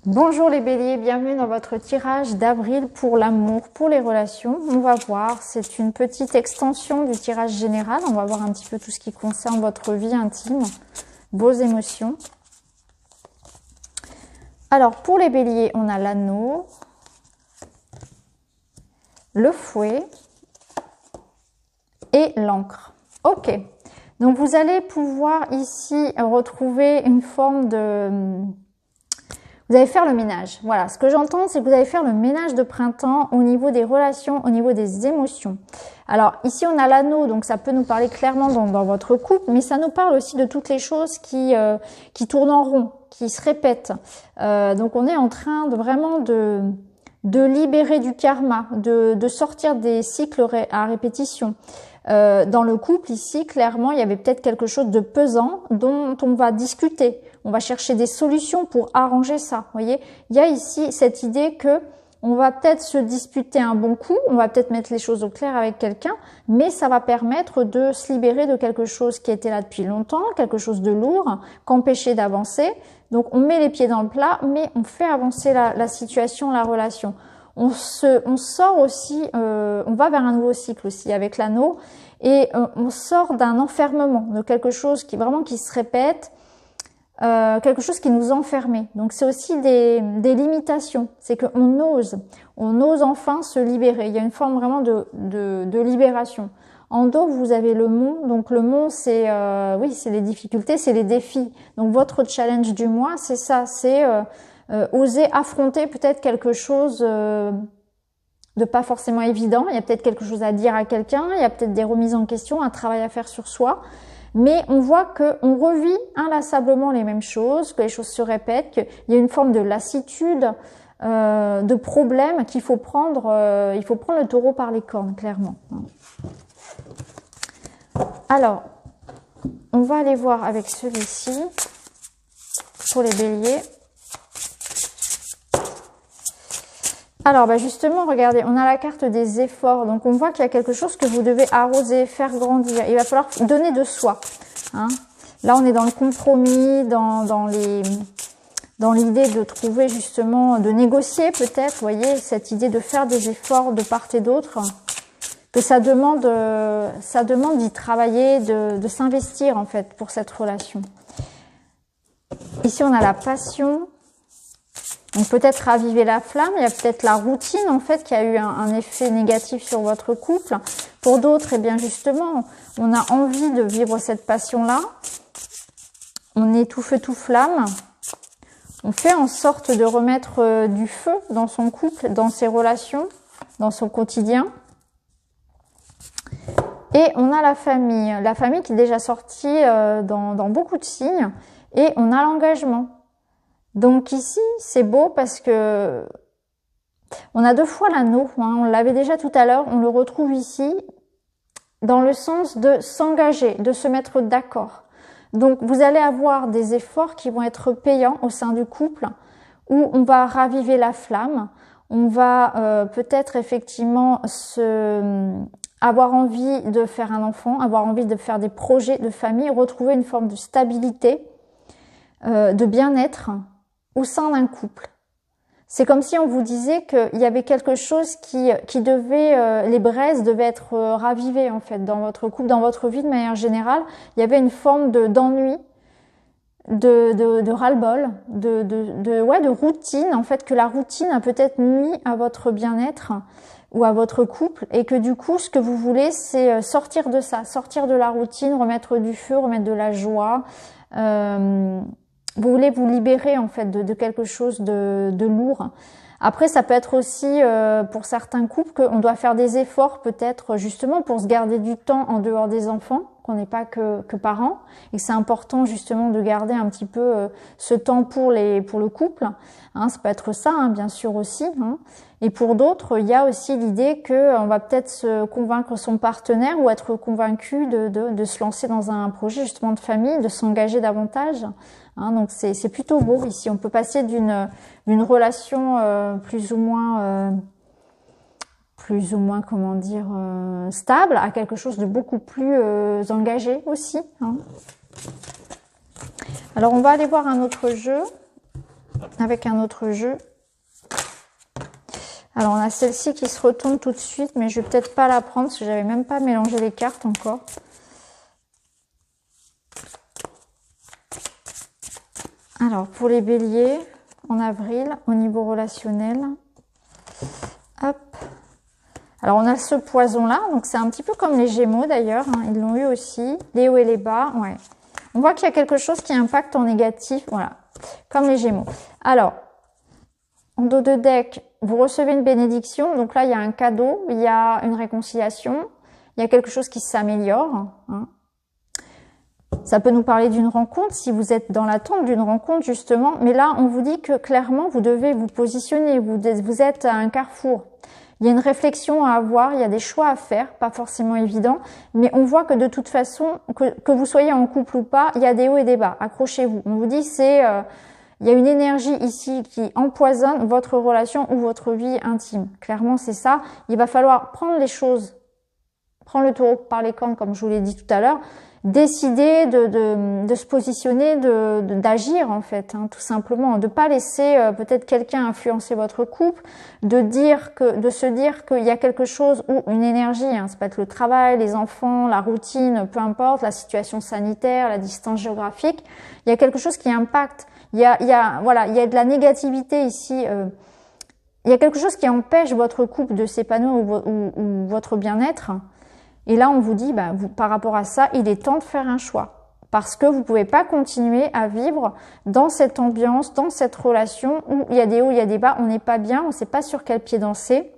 Bonjour les béliers, bienvenue dans votre tirage d'avril pour l'amour, pour les relations. On va voir, c'est une petite extension du tirage général. On va voir un petit peu tout ce qui concerne votre vie intime, vos émotions. Alors pour les béliers, on a l'anneau, le fouet et l'encre. Ok, donc vous allez pouvoir ici retrouver une forme de... Vous allez faire le ménage. Voilà, ce que j'entends, c'est que vous allez faire le ménage de printemps au niveau des relations, au niveau des émotions. Alors, ici, on a l'anneau, donc ça peut nous parler clairement dans votre couple, mais ça nous parle aussi de toutes les choses qui tournent en rond, qui se répètent. Donc, on est en train de vraiment de libérer du karma, de sortir des cycles à répétition. Dans le couple, ici, clairement, il y avait peut-être quelque chose de pesant dont on va discuter. On va chercher des solutions pour arranger ça. Vous voyez, il y a ici cette idée que on va peut-être se disputer un bon coup, on va peut-être mettre les choses au clair avec quelqu'un, mais ça va permettre de se libérer de quelque chose qui était là depuis longtemps, quelque chose de lourd, qu'empêcher d'avancer. Donc on met les pieds dans le plat, mais on fait avancer la situation, la relation. On sort aussi, on va vers un nouveau cycle aussi avec l'anneau, et on sort d'un enfermement, de quelque chose qui se répète, quelque chose qui nous enfermait. Donc c'est aussi des limitations, c'est qu'on ose enfin se libérer. Il y a une forme vraiment de libération. En dos, vous avez le mont. Donc le mont, c'est oui, c'est les difficultés, c'est les défis. Donc votre challenge du mois, c'est ça, c'est oser affronter peut-être quelque chose de pas forcément évident. Il y a peut-être quelque chose à dire à quelqu'un, il y a peut-être des remises en question, un travail à faire sur soi. Mais on voit qu'on revit inlassablement les mêmes choses, que les choses se répètent, qu'il y a une forme de lassitude, de problème qu'il faut prendre. Il faut prendre le taureau par les cornes, clairement. Alors, on va aller voir avec celui-ci, pour les béliers. Alors, justement, regardez, on a la carte des efforts. Donc, on voit qu'il y a quelque chose que vous devez arroser, faire grandir. Il va falloir donner de soi. Hein. Là, on est dans le compromis, dans l'idée de trouver justement, de négocier peut-être, vous voyez, cette idée de faire des efforts de part et d'autre. Que ça demande d'y travailler, de s'investir en fait pour cette relation. Ici, on a la passion. Donc peut-être raviver la flamme, il y a peut-être la routine en fait qui a eu un effet négatif sur votre couple. Pour d'autres, eh bien justement, on a envie de vivre cette passion-là. On est tout feu, tout flamme. On fait en sorte de remettre du feu dans son couple, dans ses relations, dans son quotidien. Et on a la famille qui est déjà sortie dans beaucoup de signes. Et on a l'engagement. Donc ici, c'est beau parce que on a deux fois l'anneau, hein, on l'avait déjà tout à l'heure, on le retrouve ici dans le sens de s'engager, de se mettre d'accord. Donc vous allez avoir des efforts qui vont être payants au sein du couple, où on va raviver la flamme, on va peut-être effectivement avoir envie de faire un enfant, avoir envie de faire des projets de famille, retrouver une forme de stabilité, de bien-être, au sein d'un couple. C'est comme si on vous disait qu'il y avait quelque chose qui devait, les braises devaient être ravivées en fait dans votre couple, dans votre vie de manière générale. Il y avait une forme d'ennui, de ras-le-bol, de routine en fait, que la routine a peut-être nuit à votre bien-être ou à votre couple, et que du coup ce que vous voulez c'est sortir de ça, sortir de la routine, remettre du feu, remettre de la joie. Vous voulez vous libérer en fait de quelque chose de lourd. Après, ça peut être aussi pour certains couples qu'on doit faire des efforts peut-être justement pour se garder du temps en dehors des enfants, qu'on n'est pas que parents, et que c'est important justement de garder un petit peu ce temps pour le couple. Hein, ça peut être ça, hein, bien sûr aussi. Hein. Et pour d'autres, il y a aussi l'idée qu'on va peut-être se convaincre son partenaire ou être convaincu de se lancer dans un projet justement de famille, de s'engager davantage. Hein, donc c'est plutôt beau ici. On peut passer d'une relation plus ou moins comment dire stable à quelque chose de beaucoup plus engagé aussi. Hein. Alors on va aller voir un autre jeu. avec un autre jeu. Alors, on a celle-ci qui se retourne tout de suite, mais je vais peut-être pas la prendre parce que j'avais même pas mélangé les cartes encore. Alors, pour les béliers, en avril, au niveau relationnel. Hop. Alors, on a ce poison-là, donc c'est un petit peu comme les Gémeaux d'ailleurs, hein, ils l'ont eu aussi. Les hauts et les bas, ouais. On voit qu'il y a quelque chose qui impacte en négatif, voilà, comme les Gémeaux. Alors, en dos de deck, vous recevez une bénédiction, donc là, il y a un cadeau, il y a une réconciliation, il y a quelque chose qui s'améliore, hein. Ça peut nous parler d'une rencontre, si vous êtes dans l'attente d'une rencontre, justement. Mais là, on vous dit que clairement, vous devez vous positionner. Vous êtes à un carrefour. Il y a une réflexion à avoir, il y a des choix à faire, pas forcément évident. Mais on voit que de toute façon, que vous soyez en couple ou pas, il y a des hauts et des bas. Accrochez-vous. On vous dit, il y a une énergie ici qui empoisonne votre relation ou votre vie intime. Clairement, c'est ça. Il va falloir prendre les choses, prendre le taureau par les cornes, comme je vous l'ai dit tout à l'heure. Décider de se positionner, d'agir en fait, hein, tout simplement, de pas laisser peut-être quelqu'un influencer votre couple, de se dire qu'il y a quelque chose ou une énergie, hein, ça peut être le travail, les enfants, la routine, peu importe, la situation sanitaire, la distance géographique, il y a quelque chose qui impacte, il y a de la négativité ici. Il y a quelque chose qui empêche votre couple de s'épanouir ou votre bien-être. Et là, on vous dit, par rapport à ça, il est temps de faire un choix. Parce que vous pouvez pas continuer à vivre dans cette ambiance, dans cette relation où il y a des hauts, il y a des bas, on n'est pas bien, on ne sait pas sur quel pied danser.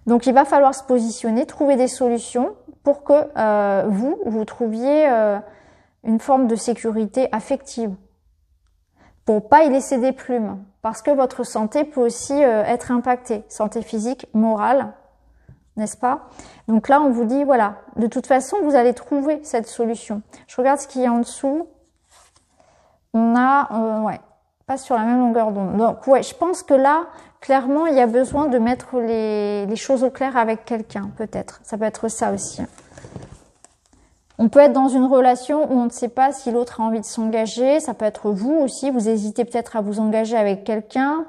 Donc, il va falloir se positionner, trouver des solutions pour que vous trouviez une forme de sécurité affective. Pour pas y laisser des plumes. Parce que votre santé peut aussi être impactée. Santé physique, morale. N'est-ce pas? Donc là, on vous dit, voilà, de toute façon, vous allez trouver cette solution. Je regarde ce qu'il y a en dessous. On a, pas sur la même longueur d'onde. Donc, ouais, je pense que là, clairement, il y a besoin de mettre les choses au clair avec quelqu'un, peut-être. Ça peut être ça aussi. On peut être dans une relation où on ne sait pas si l'autre a envie de s'engager. Ça peut être vous aussi. Vous hésitez peut-être à vous engager avec quelqu'un.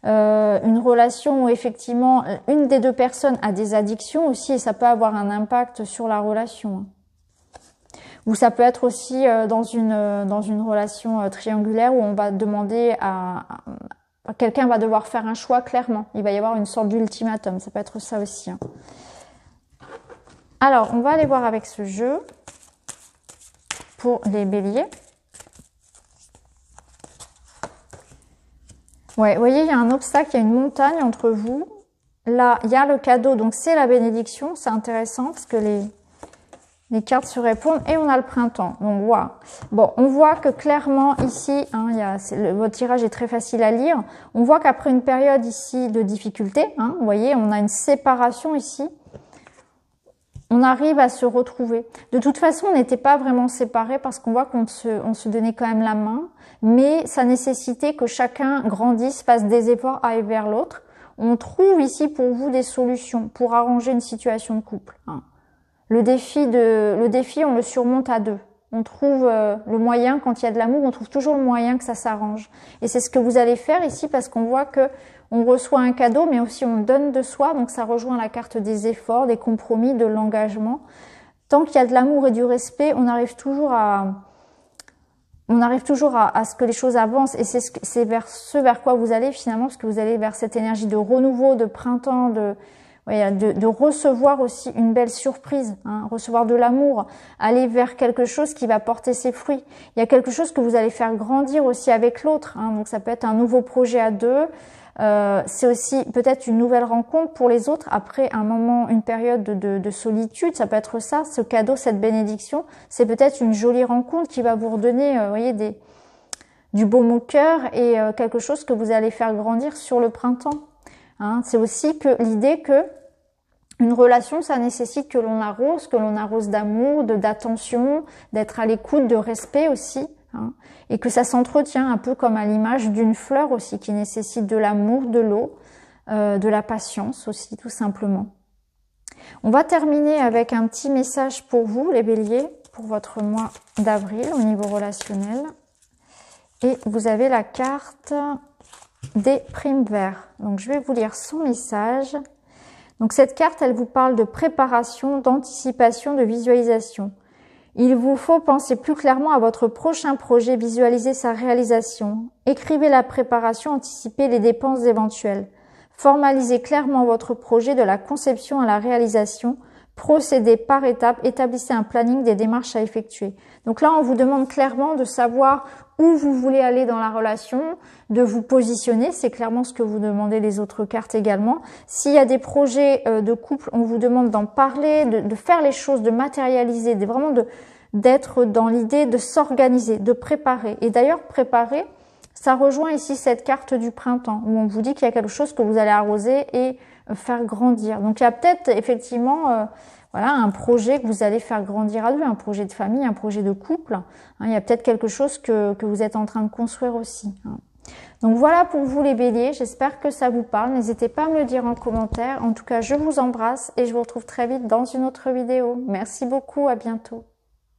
Une relation où effectivement une des deux personnes a des addictions aussi et ça peut avoir un impact sur la relation. Ou ça peut être aussi dans une relation triangulaire où on va demander quelqu'un va devoir faire un choix clairement. Il va y avoir une sorte d'ultimatum. Ça peut être ça aussi. Alors, on va aller voir avec ce jeu pour les béliers. Ouais, vous voyez, il y a un obstacle, il y a une montagne entre vous. Là, il y a le cadeau, donc c'est la bénédiction. C'est intéressant parce que les cartes se répondent. Et on a le printemps. Donc, waouh. Bon, on voit que clairement ici, hein, votre tirage est très facile à lire. On voit qu'après une période ici de difficulté, hein, vous voyez, on a une séparation ici. On arrive à se retrouver. De toute façon, on n'était pas vraiment séparés parce qu'on voit qu'on se donnait quand même la main, mais ça nécessitait que chacun grandisse, fasse des efforts, aille vers l'autre. On trouve ici pour vous des solutions pour arranger une situation de couple. Hein. Le défi, on le surmonte à deux. On trouve le moyen, quand il y a de l'amour, on trouve toujours le moyen que ça s'arrange. Et c'est ce que vous allez faire ici parce qu'on voit que on reçoit un cadeau, mais aussi on donne de soi. Donc ça rejoint la carte des efforts, des compromis, de l'engagement. Tant qu'il y a de l'amour et du respect, on arrive toujours à ce que les choses avancent. Et c'est vers quoi vous allez finalement, parce que vous allez vers cette énergie de renouveau, de printemps, de recevoir aussi une belle surprise, hein, recevoir de l'amour, aller vers quelque chose qui va porter ses fruits. Il y a quelque chose que vous allez faire grandir aussi avec l'autre, hein, donc ça peut être un nouveau projet à deux, c'est aussi peut-être une nouvelle rencontre pour les autres après un moment, une période de solitude, ça peut être ça, ce cadeau, cette bénédiction, c'est peut-être une jolie rencontre qui va vous redonner, vous voyez, du baume au cœur et quelque chose que vous allez faire grandir sur le printemps. Hein, c'est aussi que l'idée que une relation, ça nécessite que l'on arrose d'amour, d'attention, d'être à l'écoute, de respect aussi, hein, et que ça s'entretient un peu comme à l'image d'une fleur aussi, qui nécessite de l'amour, de l'eau, de la patience aussi, tout simplement. On va terminer avec un petit message pour vous, les béliers, pour votre mois d'avril au niveau relationnel. Et vous avez la carte des primes verts. Donc, je vais vous lire son message. Donc, cette carte, elle vous parle de préparation, d'anticipation, de visualisation. Il vous faut penser plus clairement à votre prochain projet, visualiser sa réalisation. Écrivez la préparation, anticipez les dépenses éventuelles. Formalisez clairement votre projet de la conception à la réalisation. Procédez par étapes, établissez un planning des démarches à effectuer. Donc là, on vous demande clairement de savoir où vous voulez aller dans la relation, de vous positionner. C'est clairement ce que vous demandez les autres cartes également. S'il y a des projets de couple, on vous demande d'en parler, de faire les choses, de matérialiser, d'être dans l'idée de s'organiser, de préparer. Et d'ailleurs, préparer, ça rejoint ici cette carte du printemps où on vous dit qu'il y a quelque chose que vous allez arroser et faire grandir. Donc il y a peut-être effectivement voilà, un projet que vous allez faire grandir à deux, un projet de famille, un projet de couple. Hein, il y a peut-être quelque chose que vous êtes en train de construire aussi. Hein. Donc voilà pour vous les béliers, j'espère que ça vous parle. N'hésitez pas à me le dire en commentaire. En tout cas, je vous embrasse et je vous retrouve très vite dans une autre vidéo. Merci beaucoup, à bientôt.